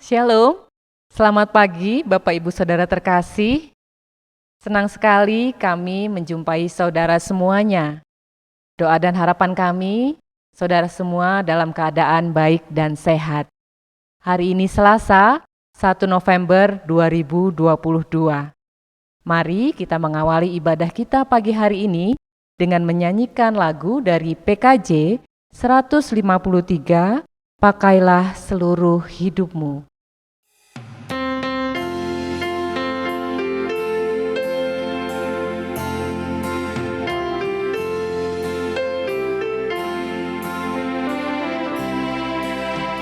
Shalom, selamat pagi Bapak Ibu Saudara terkasih. Senang sekali kami menjumpai saudara semuanya. Doa dan harapan kami, saudara semua dalam keadaan baik dan sehat. Hari ini Selasa, 1 November 2022. Mari kita mengawali ibadah kita pagi hari ini dengan menyanyikan lagu dari PKJ 153, Pakailah Seluruh Hidupmu.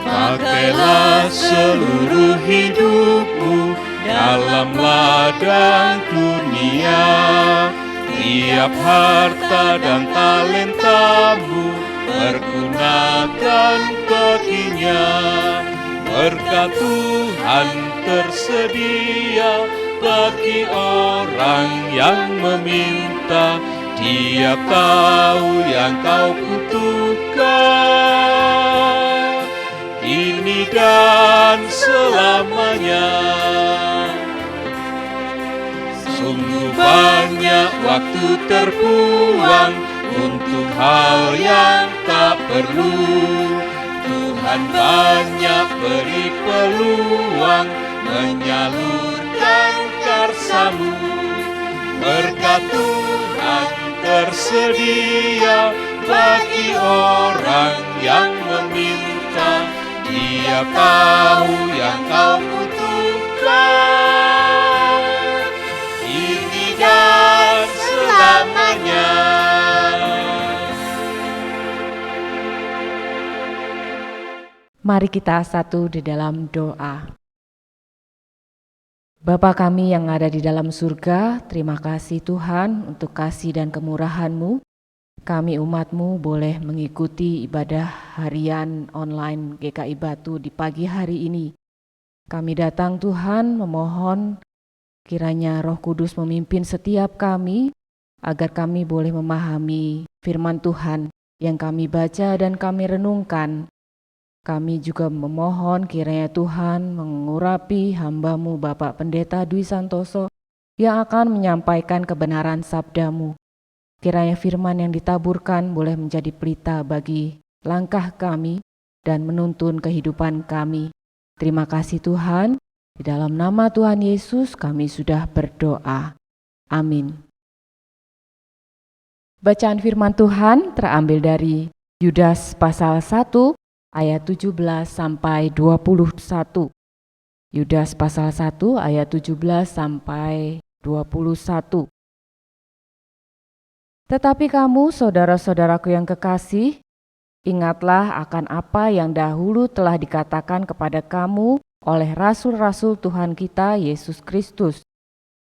Pakailah seluruh hidupmu dalam ladang dunia. Tiap harta dan talentamu pergunakan baginya. Berkat Tuhan tersedia bagi orang yang meminta. Dia tahu yang kau butuhkan ini dan selamanya. Sungguh banyak waktu terbuang untuk hal yang tak perlu. Tuhan banyak beri peluang menyalurkan karsamu. Berkat Tuhan tersedia bagi orang yang meminta. Dia tahu yang kau butuhkan ini dan selamanya. Mari kita satu di dalam doa. Bapa kami yang ada di dalam surga, terima kasih Tuhan untuk kasih dan kemurahan-Mu. Kami umat-Mu boleh mengikuti ibadah harian online GKI Batu di pagi hari ini. Kami datang Tuhan memohon kiranya Roh Kudus memimpin setiap kami agar kami boleh memahami firman Tuhan yang kami baca dan kami renungkan. Kami juga memohon kiranya Tuhan mengurapi hamba-Mu Bapak Pendeta Dwi Santoso yang akan menyampaikan kebenaran sabda-Mu. Kiranya firman yang ditaburkan boleh menjadi pelita bagi langkah kami dan menuntun kehidupan kami. Terima kasih Tuhan, di dalam nama Tuhan Yesus kami sudah berdoa. Amin. Bacaan firman Tuhan terambil dari Yudas pasal 1 ayat 17 sampai 21. Yudas pasal 1 ayat 17 sampai 21. Tetapi kamu, saudara-saudaraku yang kekasih, ingatlah akan apa yang dahulu telah dikatakan kepada kamu oleh rasul-rasul Tuhan kita Yesus Kristus.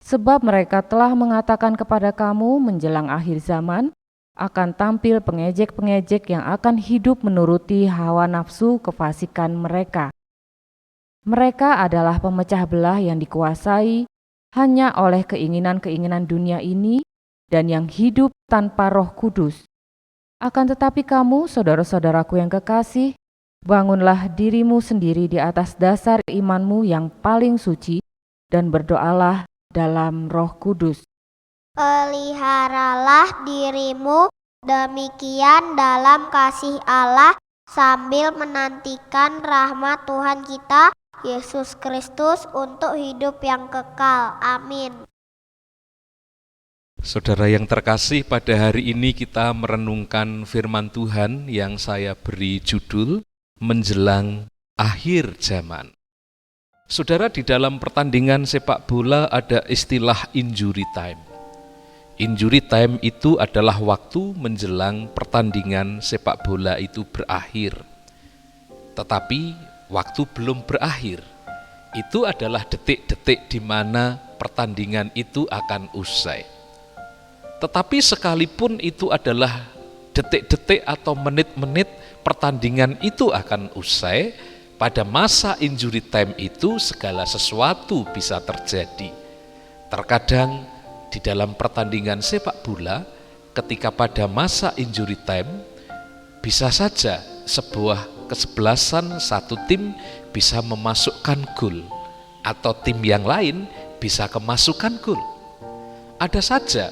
Sebab mereka telah mengatakan kepada kamu menjelang akhir zaman, akan tampil pengejek-pengejek yang akan hidup menuruti hawa nafsu kefasikan mereka. Mereka adalah pemecah belah yang dikuasai hanya oleh keinginan-keinginan dunia ini, dan yang hidup tanpa Roh Kudus. Akan tetapi kamu, saudara-saudaraku yang kekasih, bangunlah dirimu sendiri di atas dasar imanmu yang paling suci dan berdoalah dalam Roh Kudus. Peliharalah dirimu demikian dalam kasih Allah sambil menantikan rahmat Tuhan kita Yesus Kristus untuk hidup yang kekal. Amin. Saudara yang terkasih, pada hari ini kita merenungkan firman Tuhan yang saya beri judul Menjelang Akhir Zaman. Saudara, di dalam pertandingan sepak bola ada istilah injury time. Injury time itu adalah waktu menjelang pertandingan sepak bola itu berakhir. Tetapi waktu belum berakhir. Itu adalah detik-detik di mana pertandingan itu akan usai. Tetapi sekalipun itu adalah detik-detik atau menit-menit pertandingan itu akan usai, pada masa injury time itu segala sesuatu bisa terjadi. Terkadang di dalam pertandingan sepak bola, ketika pada masa injury time, bisa saja sebuah kesebelasan satu tim bisa memasukkan gol, atau tim yang lain bisa kemasukan gol. Ada saja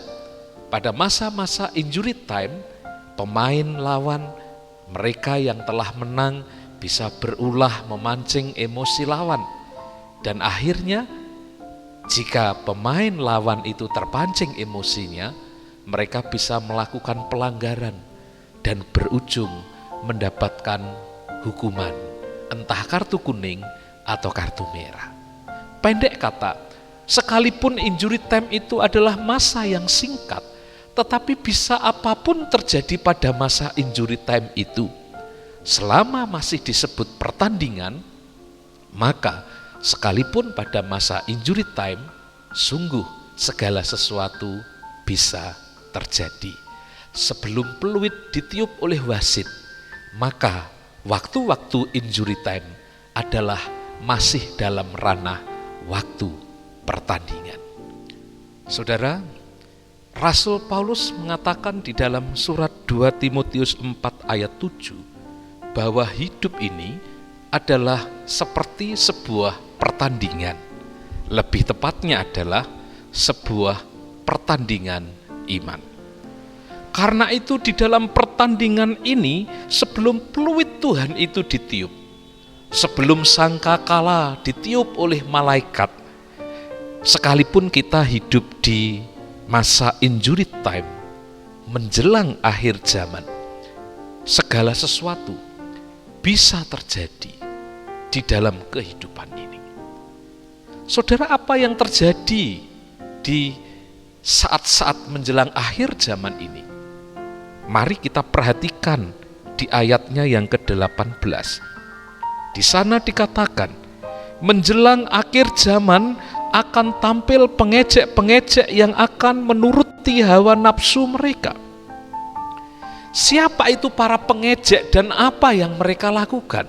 pada masa-masa injury time, pemain lawan, mereka yang telah menang bisa berulah memancing emosi lawan. Dan akhirnya jika pemain lawan itu terpancing emosinya, mereka bisa melakukan pelanggaran dan berujung mendapatkan hukuman, entah kartu kuning atau kartu merah. Pendek kata, sekalipun injury time itu adalah masa yang singkat, tetapi bisa apapun terjadi pada masa injury time itu. Selama masih disebut pertandingan, maka sekalipun pada masa injury time, sungguh segala sesuatu bisa terjadi. Sebelum peluit ditiup oleh wasit, maka waktu-waktu injury time adalah masih dalam ranah waktu pertandingan. Saudara, Rasul Paulus mengatakan di dalam surat 2 Timotius 4 ayat 7 bahwa hidup ini adalah seperti sebuah pertandingan. Lebih tepatnya adalah sebuah pertandingan iman. Karena itu di dalam pertandingan ini, sebelum peluit Tuhan itu ditiup, sebelum sangkakala ditiup oleh malaikat, sekalipun kita hidup di masa injury time, menjelang akhir zaman, segala sesuatu bisa terjadi di dalam kehidupan ini. Saudara, apa yang terjadi di saat-saat menjelang akhir zaman ini? Mari kita perhatikan di ayatnya yang ke-18. Di sana dikatakan, menjelang akhir zaman akan tampil pengejek-pengejek yang akan menuruti hawa nafsu mereka. Siapa itu para pengejek dan apa yang mereka lakukan?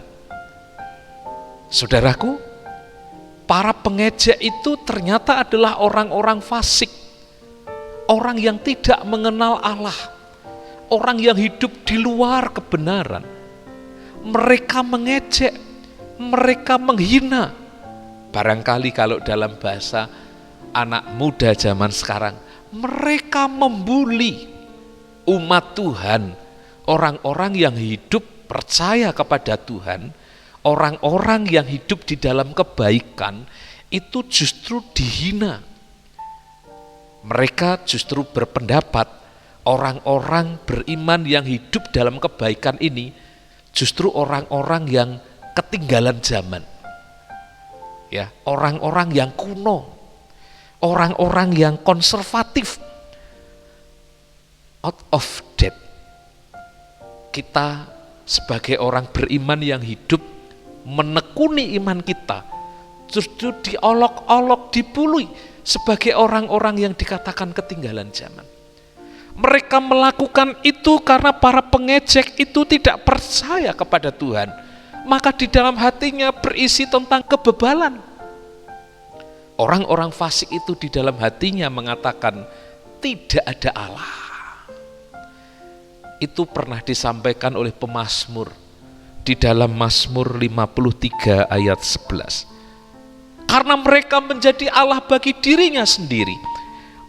Saudaraku, para pengejek itu ternyata adalah orang-orang fasik, orang yang tidak mengenal Allah, orang yang hidup di luar kebenaran. Mereka mengejek, mereka menghina. Barangkali kalau dalam bahasa anak muda zaman sekarang, mereka membuli umat Tuhan, orang-orang yang hidup percaya kepada Tuhan, orang-orang yang hidup di dalam kebaikan, itu justru dihina. Mereka justru berpendapat orang-orang beriman yang hidup dalam kebaikan ini justru orang-orang yang ketinggalan zaman. Ya, orang-orang yang kuno, orang-orang yang konservatif, out of date. Kita sebagai orang beriman yang hidup menekuni iman kita justru diolok-olok, dibului sebagai orang-orang yang dikatakan ketinggalan zaman. Mereka melakukan itu karena para pengejek itu tidak percaya kepada Tuhan, maka di dalam hatinya berisi tentang kebebalan. Orang-orang fasik itu di dalam hatinya mengatakan tidak ada Allah. Itu pernah disampaikan oleh pemazmur di dalam Mazmur 53 ayat 11. Karena mereka menjadi Allah bagi dirinya sendiri.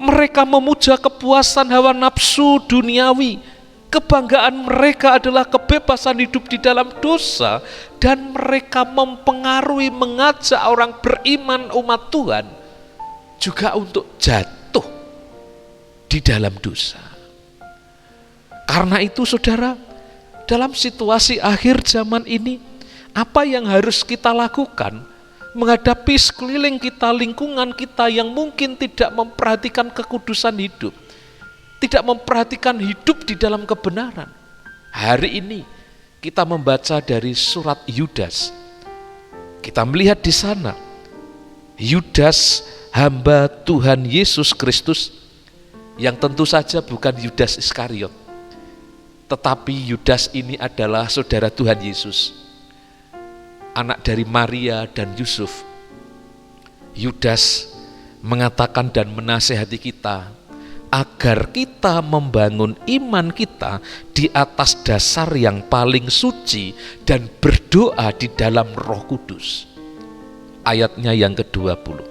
Mereka memuja kepuasan hawa nafsu duniawi. Kebanggaan mereka adalah kebebasan hidup di dalam dosa, dan mereka mempengaruhi, mengajak orang beriman umat Tuhan juga untuk jatuh di dalam dosa. Karena itu saudara, dalam situasi akhir zaman ini, apa yang harus kita lakukan menghadapi sekeliling kita, lingkungan kita yang mungkin tidak memperhatikan kekudusan hidup, tidak memperhatikan hidup di dalam kebenaran? Hari ini kita membaca dari surat Yudas. Kita melihat di sana Yudas, hamba Tuhan Yesus Kristus, yang tentu saja bukan Yudas Iskariot, tetapi Yudas ini adalah saudara Tuhan Yesus, anak dari Maria dan Yusuf. Yudas mengatakan dan menasehati kita agar kita membangun iman kita di atas dasar yang paling suci dan berdoa di dalam Roh Kudus. Ayatnya yang ke-20.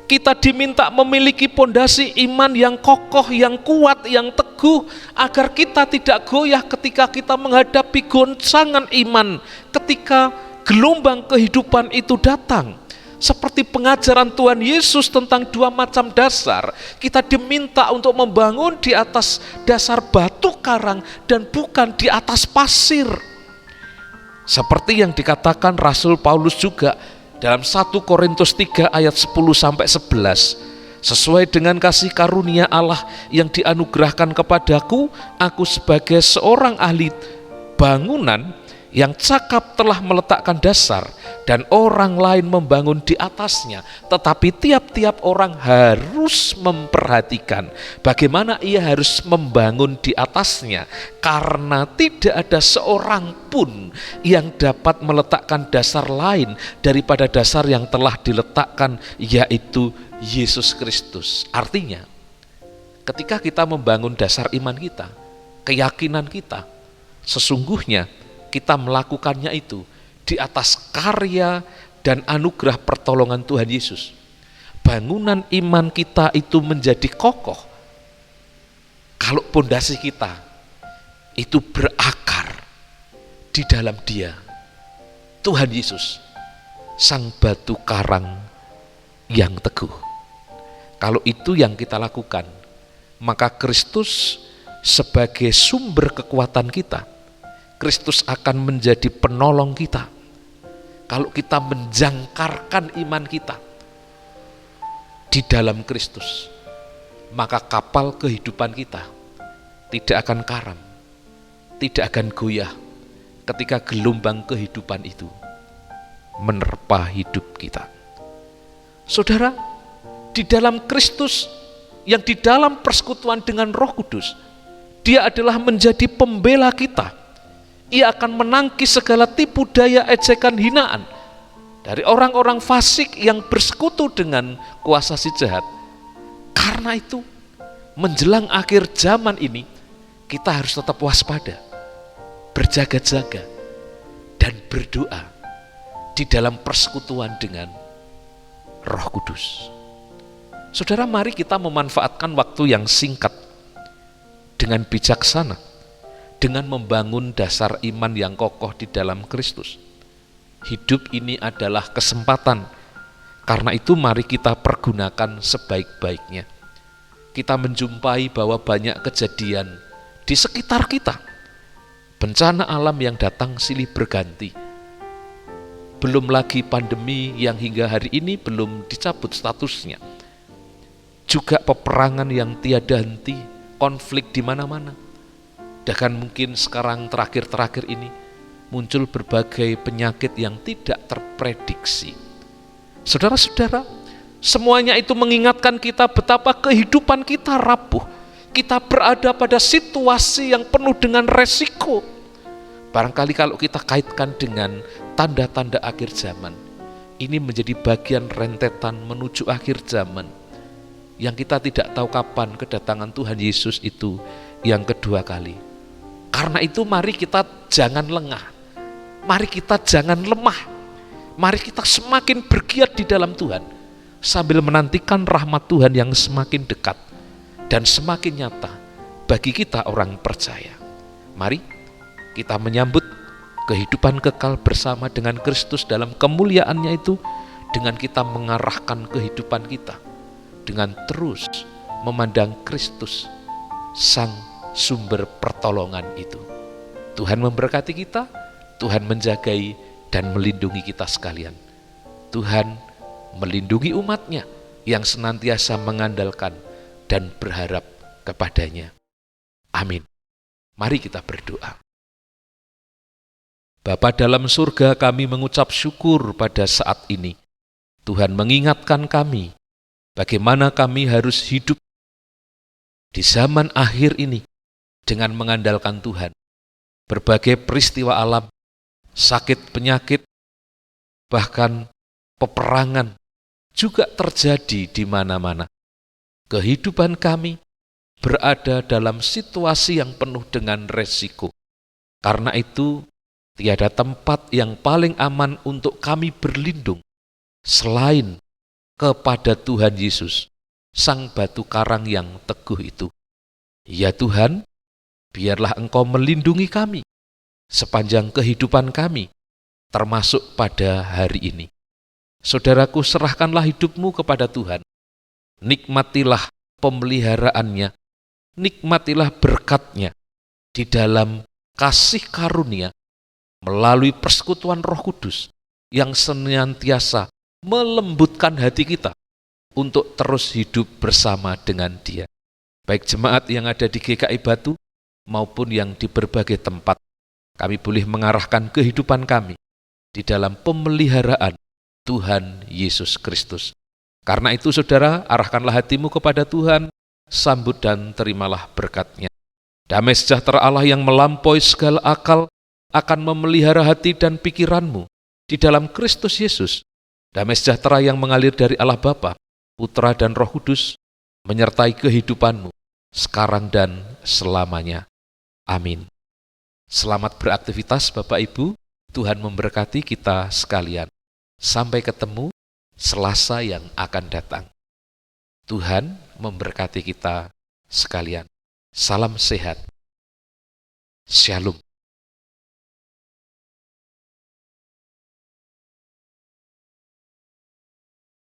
Kita diminta memiliki pondasi iman yang kokoh, yang kuat, yang teguh, agar kita tidak goyah ketika kita menghadapi goncangan iman, ketika gelombang kehidupan itu datang. Seperti pengajaran Tuhan Yesus tentang dua macam dasar, kita diminta untuk membangun di atas dasar batu karang dan bukan di atas pasir. Seperti yang dikatakan Rasul Paulus juga dalam 1 Korintus 3 ayat 10-11, sesuai dengan kasih karunia Allah yang dianugerahkan kepadaku, aku sebagai seorang ahli bangunan yang cakap telah meletakkan dasar dan orang lain membangun di atasnya, tetapi tiap-tiap orang harus memperhatikan bagaimana ia harus membangun di atasnya, karena tidak ada seorang pun yang dapat meletakkan dasar lain daripada dasar yang telah diletakkan, yaitu Yesus Kristus. Artinya, ketika kita membangun dasar iman kita, keyakinan kita, sesungguhnya kita melakukannya itu di atas karya dan anugerah pertolongan Tuhan Yesus. Bangunan iman kita itu menjadi kokoh kalau pondasi kita itu berakar di dalam Dia, Tuhan Yesus, sang batu karang yang teguh. Kalau itu yang kita lakukan, maka Kristus sebagai sumber kekuatan kita, Kristus akan menjadi penolong kita. Kalau kita menjangkarkan iman kita di dalam Kristus, maka kapal kehidupan kita tidak akan karam, tidak akan goyah ketika gelombang kehidupan itu menerpa hidup kita. Saudara, di dalam Kristus yang di dalam persekutuan dengan Roh Kudus, Dia adalah menjadi pembela kita. Ia akan menangkis segala tipu daya, ejekan, hinaan dari orang-orang fasik yang bersekutu dengan kuasa si jahat. Karena itu, menjelang akhir zaman ini, kita harus tetap waspada, berjaga-jaga, dan berdoa di dalam persekutuan dengan Roh Kudus. Saudara, mari kita memanfaatkan waktu yang singkat dengan bijaksana, dengan membangun dasar iman yang kokoh di dalam Kristus. Hidup ini adalah kesempatan, karena itu mari kita pergunakan sebaik-baiknya. Kita menjumpai bahwa banyak kejadian di sekitar kita, bencana alam yang datang silih berganti. Belum lagi pandemi yang hingga hari ini belum dicabut statusnya. Juga peperangan yang tiada henti, konflik di mana-mana. Bahkan mungkin sekarang terakhir-terakhir ini muncul berbagai penyakit yang tidak terprediksi. Saudara-saudara, semuanya itu mengingatkan kita betapa kehidupan kita rapuh. Kita berada pada situasi yang penuh dengan resiko. Barangkali kalau kita kaitkan dengan tanda-tanda akhir zaman, ini menjadi bagian rentetan menuju akhir zaman, yang kita tidak tahu kapan kedatangan Tuhan Yesus itu yang kedua kali. Karena itu mari kita jangan lengah, mari kita jangan lemah, mari kita semakin bergiat di dalam Tuhan, sambil menantikan rahmat Tuhan yang semakin dekat dan semakin nyata bagi kita orang percaya. Mari kita menyambut kehidupan kekal bersama dengan Kristus dalam kemuliaannya itu, dengan kita mengarahkan kehidupan kita dengan terus memandang Kristus, sang sumber pertolongan itu. Tuhan memberkati kita, Tuhan menjagai dan melindungi kita sekalian. Tuhan melindungi umatnya yang senantiasa mengandalkan dan berharap kepadanya. Amin. Mari kita berdoa. Bapa dalam surga, kami mengucap syukur pada saat ini. Tuhan mengingatkan kami bagaimana kami harus hidup di zaman akhir ini dengan mengandalkan Tuhan. Berbagai peristiwa alam, sakit, penyakit, bahkan peperangan juga terjadi di mana-mana. Kehidupan kami berada dalam situasi yang penuh dengan resiko. Karena itu, tiada tempat yang paling aman untuk kami berlindung selain kepada Tuhan Yesus, Sang batu karang yang teguh itu. Ya Tuhan, biarlah Engkau melindungi kami sepanjang kehidupan kami, termasuk pada hari ini. Saudaraku, serahkanlah hidupmu kepada Tuhan. Nikmatilah pemeliharaannya, nikmatilah berkat-Nya di dalam kasih karunia melalui persekutuan Roh Kudus yang senantiasa melembutkan hati kita untuk terus hidup bersama dengan Dia. Baik jemaat yang ada di GKI Batu maupun yang di berbagai tempat, kami boleh mengarahkan kehidupan kami di dalam pemeliharaan Tuhan Yesus Kristus. Karena itu saudara, arahkanlah hatimu kepada Tuhan, sambut dan terimalah berkat-Nya. Damai sejahtera Allah yang melampaui segala akal akan memelihara hati dan pikiranmu di dalam Kristus Yesus. Damai sejahtera yang mengalir dari Allah Bapa, Putra dan Roh Kudus menyertai kehidupanmu sekarang dan selamanya. Amin. Selamat beraktivitas Bapak Ibu, Tuhan memberkati kita sekalian. Sampai ketemu Selasa yang akan datang. Tuhan memberkati kita sekalian. Salam sehat. Shalom.